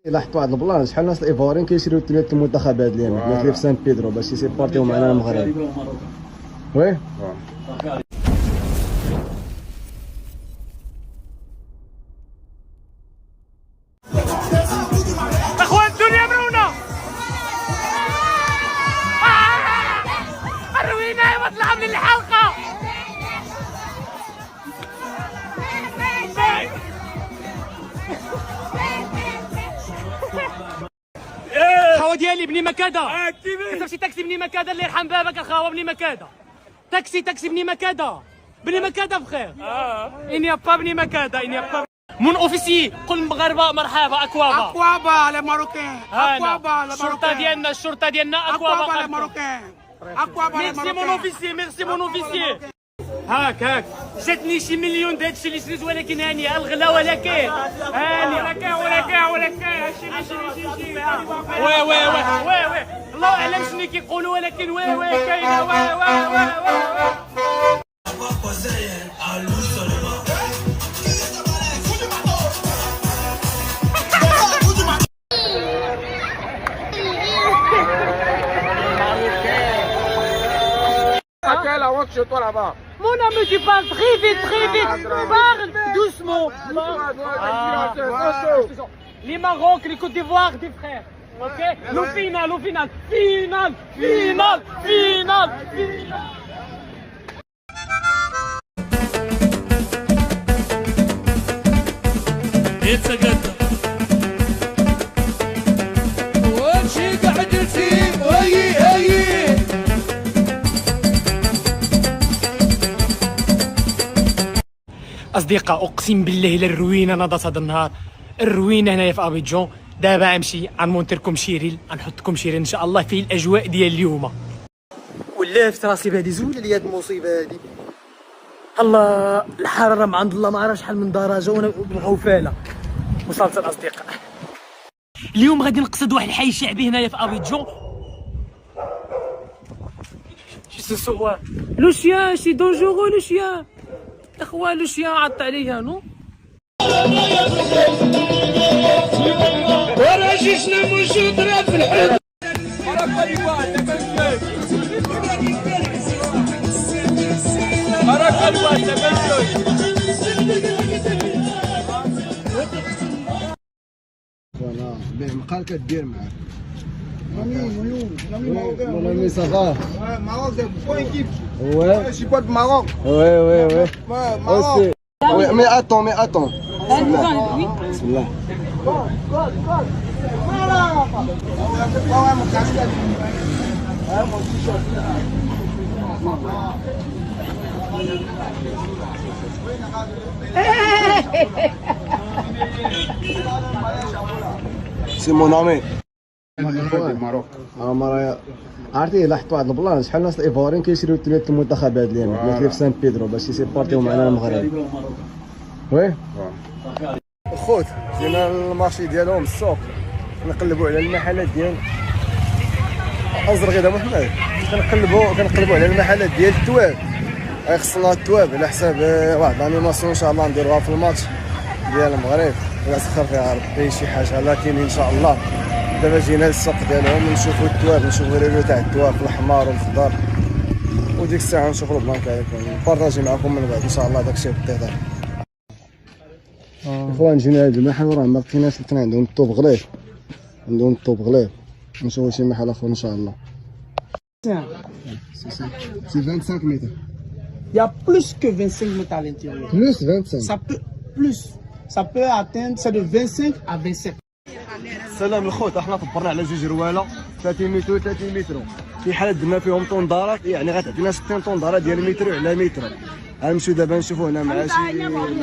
لاحظت واحد البلان شحال الناس الايفواريين كيشريو التيشيرت المنتخبات ديالنا قلت لي في سان بيدرو باش يسيبورتيو معنا المغرب. وي اخوان الدنيا مرونه الروينه مطلع من الحلقه. الخاوه ديالي بني مكاده كتب شي تاكسي بني مكاده الله يرحم بابك الخاوه بني مكاده تاكسي بني مكاده بخير اني با بني مكاده اني با مون اوفيسي قل المغاربه مرحبا اكوابا لي ماروكان الشرطه ديالنا اكوابا لي ماروكان اكوابا لي ماروكان. ميرسي مون اوفيسي هاك جاتني شي مليون داك الشيء اللي شريت ولكن هاني الغلا ولكن هاني ولكن شي وي الله اعلم شنو كيقولوا ولكن وي كاينه وي Quelle honte chez toi là-bas. Mon ami, tu parles très vite. Parle doucement. Les Maroc, les Côte d'Ivoire, des frères. Ok? Le final. It's a good. وشي قعدتي هي أصدقاء أقسم بالله للروينة نضت هذا النهار. الروينة هنايا في أبيجون. دابا غنمشي غنمونتركم شيريل غنحطكم شيريل إن شاء الله في الأجواء ديال اليوم. ولفت راسي بهذه زوله لي هاد المصيبة هادي. الله الحرارة مع عند الله ما عرف شحال من درجة وأنا بالغوفالة. وصلت الأصدقاء. اليوم غادي نقصد واحد الحي شعبي هنايا في أبيجون. شي سوسو لو شيان شي دونجورو لو شيان. اخوان لو شيان عط عليها نو ورا شيشنا موجود في الحد فوالا به مقال كدير معاه Mon ami, ça va? Ouais, Maroc, c'est pour équipe. Ouais. Je supporte Maroc. Ouais. Ouais, Maroc. Ouais, mais attends. Bismillah. Voilà. Ouais, mon casquette. Ouais, mon t-shirt. C'est mon ami. الماروك. عرفتي لاحظت واحد البلان شحال الناس الايفواريين كيشريو التيشيرت المنتخبات ديالنا قلت لي في سان بيدرو باش يسيبورتيو معنا المغرب. وي خوت جينا المارشي ديالهم السوق كنقلبوا على المحلات ديال ازرق هذا محمد كنقلبوا على المحلات ديال التواب. خصنا التواب على حساب واحد الانيماسيون ان شاء الله نديروها في الماتش ديال المغرب ولا سخر فيها ربي شي حاجه لكن ان شاء الله. دابا جينا للسوق ديالهم نشوفوا التواب نشوفوا ريفيو تاع التواب الاحمر والخضر وديك الساعه نشوفوا البلان كيكون نبارطاجي معكم من بعد ان شاء الله داكشي بالتيطير. اخوان جينا لهاد المحل راه ما لقيناش لقينا عندهم الطوب غليظ نشوفوا شي محل اخر ان شاء الله. C'est 25 mètres. Il y a plus que 25 mètres à l'intérieur. Plus 25. Ça peut atteindre, c'est de 25 à 27. سلام الخوت احنا طبرنا على جوج رواله 30 متر و 30 متر في حال درنا فيهم طوندارات يعني غتعطينا 60 طونداره ديال متر على متر. غنمشيو دابا نشوفوا هنا مع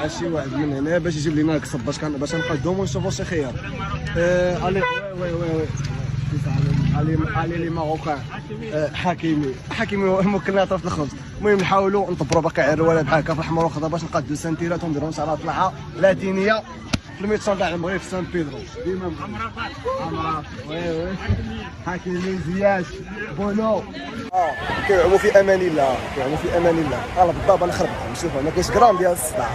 شي واحد من هنا باش يجيب لنا القصب باش نقادوهم ونشوفوا شي خيار. الي علي لي ماروكان حكيمي ممكن طرف الخبز. المهم نحاولوا نطبروا باقي على الرواله بحال هكا في الاحمر والخضر باش نقادوا سنتيرات ونديروا ان شاء الله طلعه لاتينيه في الميتشان تاع المغرب في سان بيدرو ديما عمرات وي حكيمي زياش بونو كيلعبوا في امان الله كيلعبوا في امان الله يلاه بالضبط انا خربت نشوفوا ما كاينش غرام ديال الصداع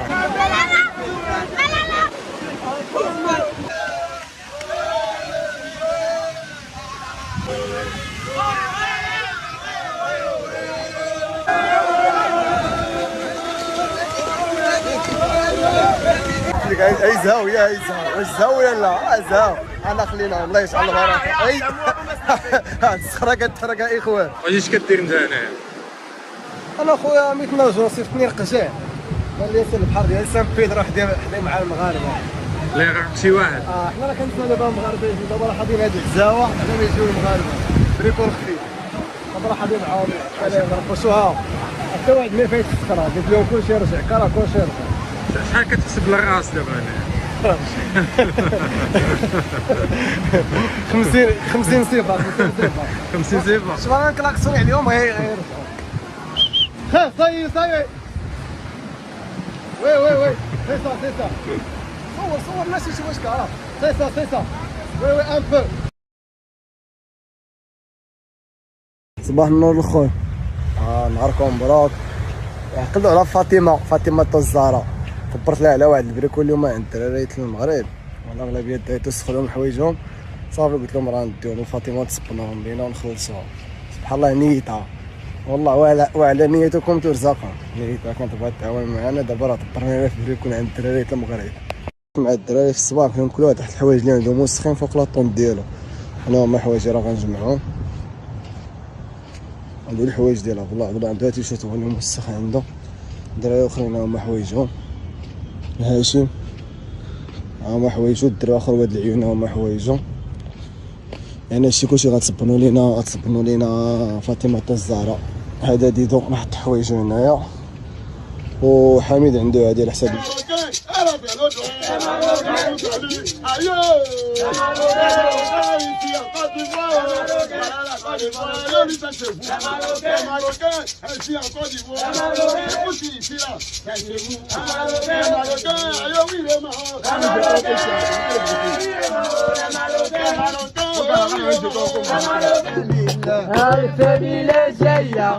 اي زاويه اي زاويه لا زاو انا خليناهم الله يجعل البركه اي هاد الصخره كتحرق اخوان واش كدير انت هنايا؟ انا خويا ميتناجو صيفطني القجاع قال لي سير البحر ديال سان بيدرو حدا مع المغاربه لا يغرق شي واحد حنا راه كنسمعوا دابا المغاربه دابا راه حاضرين هاد الزاوه حنا ما يجيو المغاربه بريكول خفيف دابا راه حاضرين معاهم لا يغرقوا شوها حتى واحد ما فايت الصخره قلت لهم كلشي يرجع كرا كلشي يرجع شحال كتحسب الراس دابا هنا 50 صفر 50 صفر شوف انا كلاكسوني عليهم غيرجعوا خاف صاي وي سي سا صور الناس يشوفوا واش كاره سي سا وي ان بو صباح النور الخويا نهاركم مبروك عقدوا على فاطمه الزهراء كبرت لها على واحد البريكول اليوم عند الدراري المغرب والاغلبيه دايتو سخلهم حوايجهم صافي قلت لهم راه نديو لفاطمه تصبناهم لينا ونخلصوها سبحان الله نيتها والله وعلى نيتكم ترزقها نيتها كانت بغات تعاون معنا دابا راه طبرنا في البريكول عند الدراري المغرب مع الدراري في الصباح كلهم كل واحد تحت الحوايج اللي عندهم مسخين فوق لاطون ديالو انا هما حوايجي راه غنجمعهم هادو الحوايج ديالها والله عندها تيشيرت هو اللي موسخ عنده الدراري الاخرين هما حوايجهم هاشم هما حوايجو الدراري الاخر واد العيون هما حوايجو يعني هادشي كلشي غتصبنوا لينا فاطمه الزهراء هذا ديدو نحط حوايجو هنايا وحميد عنده هادي على حساب الفاميلة جاية